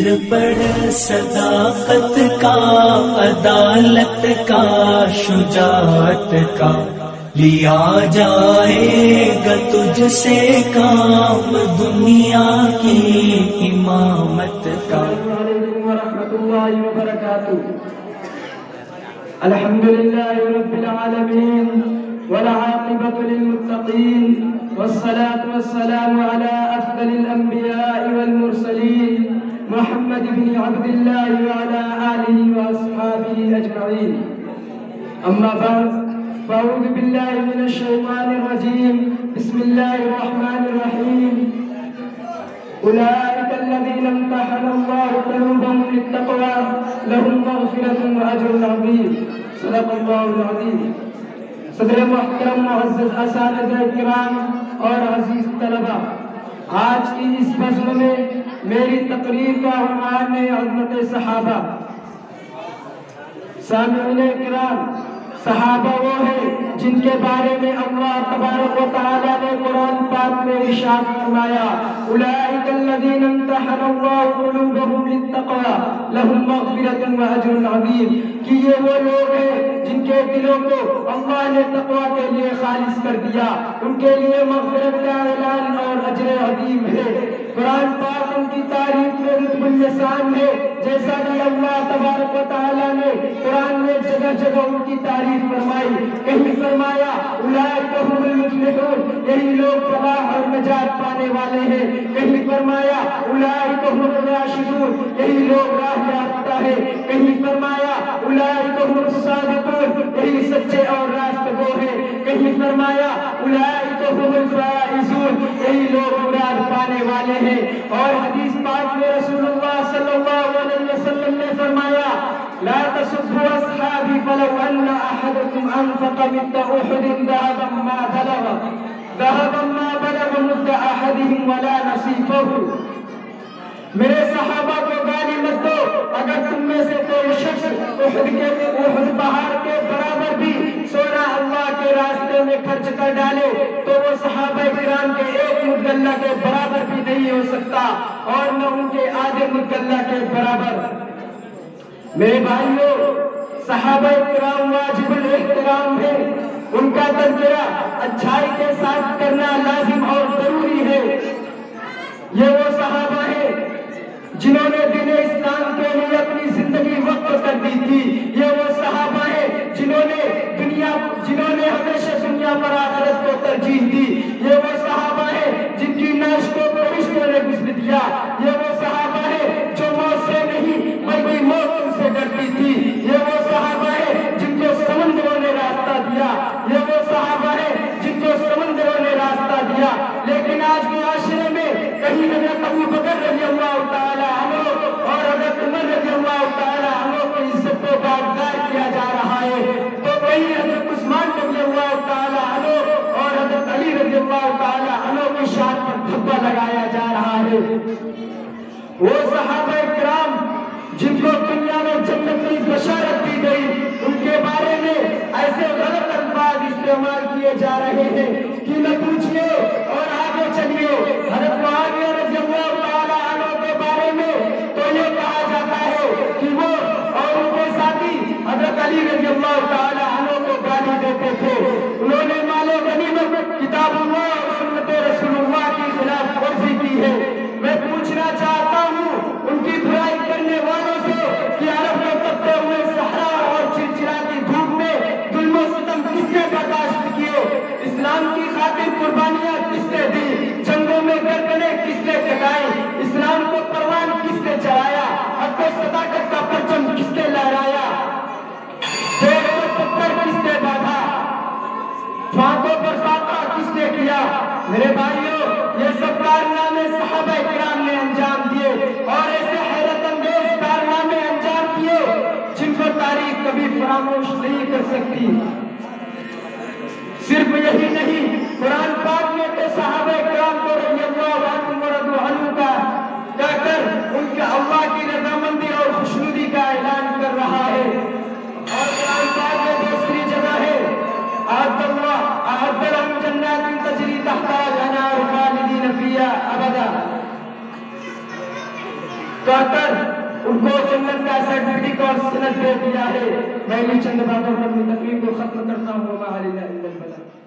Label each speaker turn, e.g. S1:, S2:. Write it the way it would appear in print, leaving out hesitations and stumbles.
S1: سر پر صداقت کا، عدالت کا، شجاعت کا، لیا جائے گا تجھ سے کام دنیا کی امامت کا۔
S2: السلام علیکم ورحمۃ اللہ وبرکاتہ۔ الحمدللہ رب العالمین والعاقبۃ للمتقین والصلاة والسلام على افضل الانبیاء والمرسلین محمد بن عبد اللہ وعلى آلہ واصحابہ اجمعین، اما بعد فاعوذ باللہ من الشیطان الرجیم، بسم اللہ الرحمن الرحیم۔ أولئك الذين امتحن الله قلوبهم للتقوى لهم مغفرة وأجر عظيم، صدق الله العظيم۔ صدر محترم معزز اساتذہ کرام اور عزیز طلبہ، آج کی اس بزم میں میری تقریر کا عنوان ہے عظمت صحابہ۔ سامعین کرام، صحابہ وہ ہیں جن کے بارے میں اللہ تبارک و تعالیٰ نے قرآن پاک میں ارشاد فرمایا، اولئک الذین امتحن اللہ قلوبهم للتقوی لهم مغفرۃ واجر عظیم، کہ یہ وہ لوگ ہیں جن کے دلوں کو اللہ نے تقوی کے لیے خالص کر دیا، ان کے لیے مغفرت کا اعلان اور اجر عظیم ہے۔ قرآن پاک ان کی تعریف میں رتب اللسان ہے، جیسا کہ اللہ تبارک و تعالیٰ نے قرآن میں جگہ جگہ ان کی تعریف فرمائی۔ کہیں فرمایا اولئک هم المفلحون، یہی لوگ فلاح اور نجات پانے والے ہیں۔ کہیں فرمایا اولئک هم الراشدون، یہی لوگ راہ یافتہ ہے۔ کہیں فرمایا اولئک هم الصادقون، یہی سچے اور راست گو ہیں۔ کہیں فرمایا اولئک هم الفائزون، یہی لوگ مراد پانے والے ہیں۔ اور حدیث پاک میں رسول اللہ صلی اللہ علیہ وسلم نے فرمایا، لا تسبوا اصحابی فلو ان احدکم انفق مثل احد ذهبا ما بلغ مد احدهم ولا نصيفه۔ میرے صحابہ کو گالی مت دو، اگر تم میں سے کوئی شخص احد پہاڑ کے برابر بھی سونا اللہ کے راستے میں خرچ کر ڈالے تو وہ صحابہ کرام کے ایک مد غلہ کے برابر بھی نہیں ہو سکتا، اور نہ ان کے آدھے مد غلہ کے برابر۔ میرے بھائیوں، صحابہ کرام واجب الاحترام ہے، ان کا تذکرہ اچھائی کے ساتھ کرنا لازم اور ضروری ہے۔ یہ وہ صحابہ ہیں جنہوں نے دین اسلام کے لیے اپنی زندگی وقف کر دی تھی۔ یہ وہ صحابہ ہیں جنہوں نے ہمیشہ دنیا پر آخرت کو ترجیح دی۔ یہ وہ صحابہ ہیں جن کی نعش کو فرشتوں نے غسل دیا۔ یہ وہ صحابہ ہیں جو موت سے نہیں بلکہ موت ان سے ڈرتی تھی۔ یہ وہ صحابہ ہیں جن کو سمندروں نے راستہ دیا۔ یہ وہ صحابہ ہیں جن کو سمندروں نے راستہ دیا۔ لیکن آج معاشرے میں کہیں حضرت ابو بکر رضی اللہ تعالی عنہ اور حضرت عمر رضی اللہ تعالی عنہ کی عزت کو داغدار کیا جا رہا ہے، تو کہیں حضرت عثمان رضی اللہ تعالی عنہ اور حضرت علی رضی اللہ تعالی عنہ کی شان پر دھبا لگایا جا رہا ہے۔ وہ صحابہ کرام جن کو دنیا میں جنت کی بشارت دی گئی، ان کے بارے میں ایسے غلط الفاظ استعمال کیے جا رہے ہیں کہ نہ پوچھئے اور آگے چلیے۔ حضرت معاویہ رضی اللہ تعالی عنہ کے بارے میں تو یہ کہا جاتا ہے کہ وہ اور ان کے ساتھی حضرت علی رضی اللہ تعالی عنہ کو گالی دیتے تھے۔ انہوں نے مال و غنیمت، کتاب اللہ اور سنت رسول اللہ کی خلاف ورزی کی ہے۔ میں پوچھنا چاہتا ہوں ان کی برائی کرنے والوں سے کہ عرب میں تپتے ہوئے صحرا اور چرچراتی دھوپ میں ظلم و ستم کس نے برداشت کیے؟ اسلام کی خاطر قربانیاں کس نے دی؟ جنگوں میں گردنیں کس نے کٹائی؟ اسلام کو پروان کس نے چڑھایا؟ حق و صداقت کا پرچم کس نے لہرایا؟ پیڑ پر پتھر کس نے باندھا؟ فاتحوں پر فاتحہ کس نے کیا؟ میرے بھائیوں، یہ سب کارنامے صحابہ کرام نے انجام دیے، اور ایسے حیرت انگیز کارنامے انجام دیے جن کو تاریخ کبھی فراموش نہیں کر سکتی۔ صرف یہی نہیں، قرآن پاک میں تو صحابہ کرام کو رضی اللہ عنہم ورضوا عنہ کا کہہ کر ان کے اللہ کی رضامندی اور خوشنودی کا اعلان کر رہا ہے۔ اور قرآن پاک میں دوسری جگہ ہے، اعد لهم جنات تجری تحتها الانہار خالدین فیہا ابدا۔ تو دعا کر ان کو جنت کا سرٹیفکیٹ اور سند دے دیا ہے. میں چند باتوں پر اپنی تقریر کو ختم کرتا ہوں. وما علینا الا البلاغ.